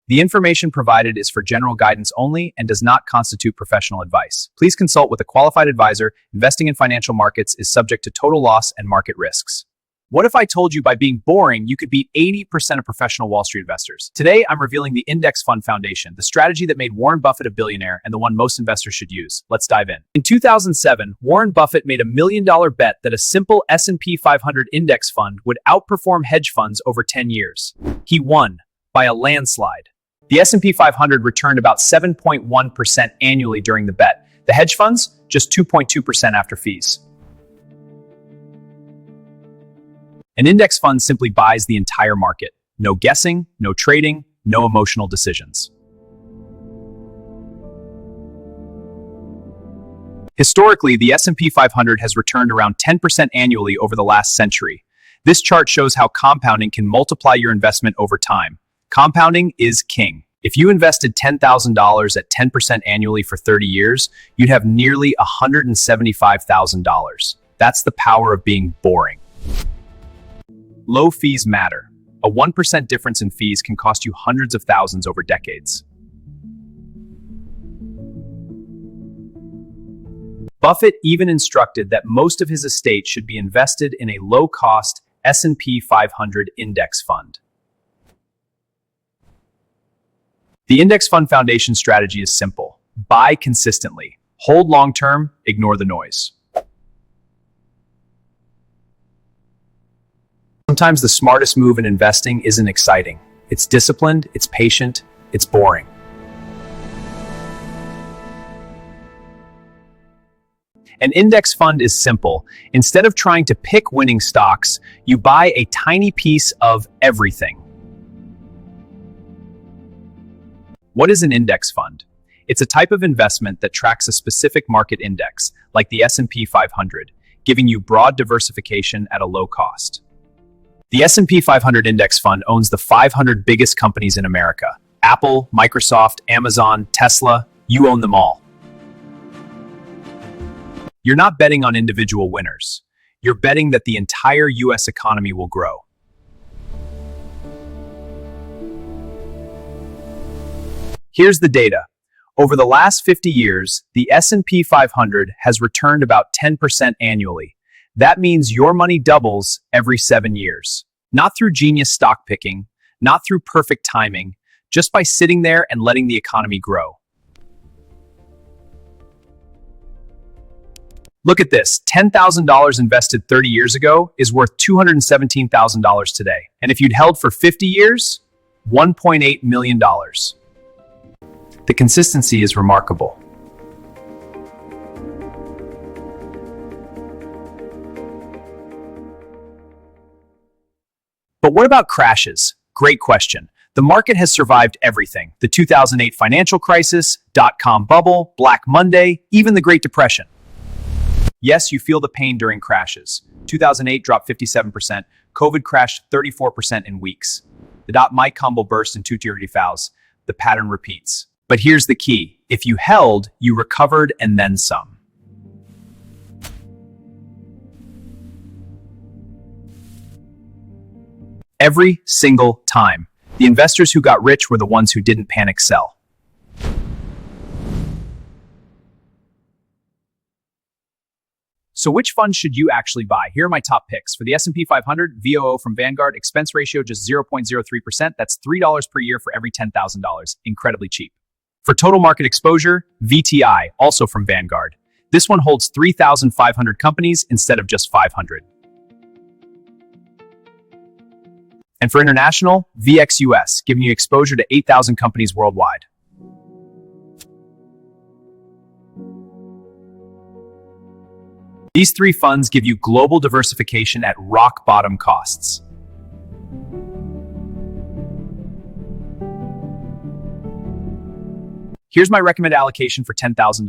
The information provided is for general guidance only and does not constitute professional advice. Please consult with a qualified advisor. Investing in financial markets is subject to total loss and market risks. What if I told you by being boring, you could beat 80% of professional Wall Street investors? Today, I'm revealing the Index Fund Foundation, the strategy that made Warren Buffett a billionaire and the one most investors should use. Let's dive in. In 2007, Warren Buffett made a $1 million bet that a simple S&P 500 index fund would outperform hedge funds over 10 years. He won by a landslide. The S&P 500 returned about 7.1% annually during the bet. The hedge funds, just 2.2% after fees. An index fund simply buys the entire market. No guessing, no trading, no emotional decisions. Historically, the S&P 500 has returned around 10% annually over the last century. This chart shows how compounding can multiply your investment over time. Compounding is king. If you invested $10,000 at 10% annually for 30 years, you'd have nearly $175,000. That's the power of being boring. Low fees matter. A 1% difference in fees can cost you hundreds of thousands over decades. Buffett even instructed that most of his estate should be invested in a low-cost S&P 500 index fund. The Index Fund Foundation strategy is simple. Buy consistently. Hold long-term, ignore the noise. Sometimes the smartest move in investing isn't exciting. It's disciplined, it's patient, it's boring. An index fund is simple. Instead of trying to pick winning stocks, you buy a tiny piece of everything. What is an index fund? It's a type of investment that tracks a specific market index, like the S&P 500, giving you broad diversification at a low cost. The S&P 500 index fund owns the 500 biggest companies in America. Apple, Microsoft, Amazon, Tesla, you own them all. You're not betting on individual winners. You're betting that the entire US economy will grow. Here's the data. Over the last 50 years, the S&P 500 has returned about 10% annually. That means your money doubles every 7 years. Not through genius stock picking, not through perfect timing, just by sitting there and letting the economy grow. Look at this. $10,000 invested 30 years ago is worth $217,000 today. And if you'd held for 50 years, $1.8 million. The consistency is remarkable. But what about crashes? Great question. The market has survived everything. The 2008 financial crisis, dot-com bubble, Black Monday, even the Great Depression. Yes, you feel the pain during crashes. 2008 dropped 57%. COVID crashed 34% in weeks. The dot-com bubble burst in 235. The pattern repeats. But here's the key. If you held, you recovered and then some. Every single time. The investors who got rich were the ones who didn't panic sell. So which fund should you actually buy? Here are my top picks. For the S&P 500, VOO from Vanguard, expense ratio just 0.03%. That's $3 per year for every $10,000. Incredibly cheap. For total market exposure, VTI, also from Vanguard. This one holds 3,500 companies instead of just 500. And for international, VXUS, giving you exposure to 8,000 companies worldwide. These three funds give you global diversification at rock-bottom costs. Here's my recommended allocation for $10,000.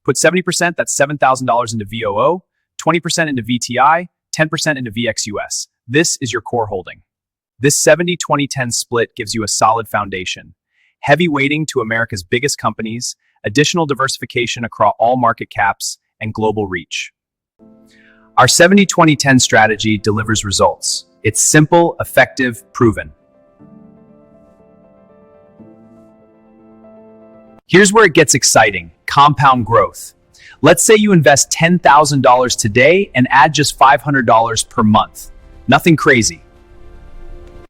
Put 70%, that's $7,000 into VOO, 20% into VTI, 10% into VXUS. This is your core holding. This 70-20-10 split gives you a solid foundation. Heavy weighting to America's biggest companies, additional diversification across all market caps, and global reach. Our 70-20-10 strategy delivers results. It's simple, effective, proven. Here's where it gets exciting: compound growth. Let's say you invest $10,000 today and add just $500 per month. Nothing crazy.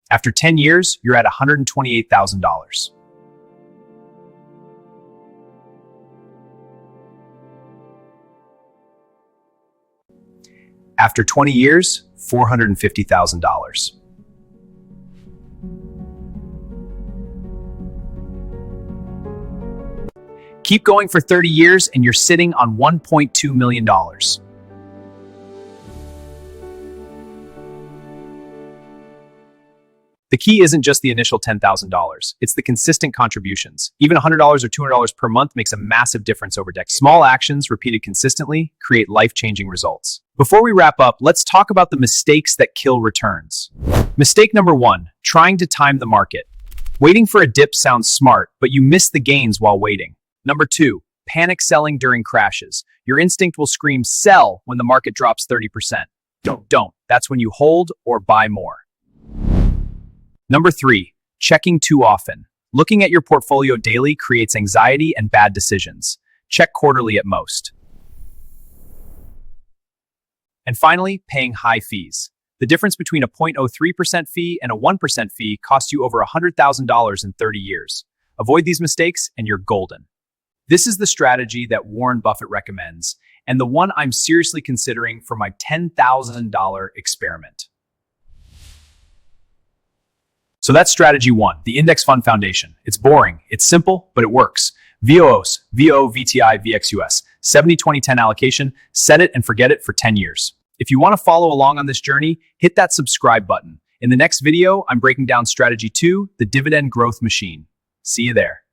After 10 years, you're at $128,000. After 20 years, $450,000. Keep going for 30 years and you're sitting on $1.2 million. The key isn't just the initial $10,000, it's the consistent contributions. Even $100 or $200 per month makes a massive difference over decades. Small actions repeated consistently create life-changing results. Before we wrap up, let's talk about the mistakes that kill returns. Mistake number 1, trying to time the market. Waiting for a dip sounds smart, but you miss the gains while waiting. Number 2, panic selling during crashes. Your instinct will scream sell when the market drops 30%. Don't. That's when you hold or buy more. Number 3, checking too often. Looking at your portfolio daily creates anxiety and bad decisions. Check quarterly at most. And finally, paying high fees. The difference between a 0.03% fee and a 1% fee costs you over $100,000 in 30 years. Avoid these mistakes and you're golden. This is the strategy that Warren Buffett recommends, and the one I'm seriously considering for my $10,000 experiment. So that's strategy 1, the Index Fund Foundation. It's boring, it's simple, but it works. VOOS, VOVTI, VXUS, 70-20-10 allocation, set it and forget it for 10 years. If you want to follow along on this journey, hit that subscribe button. In the next video, I'm breaking down strategy 2, the dividend growth machine. See you there.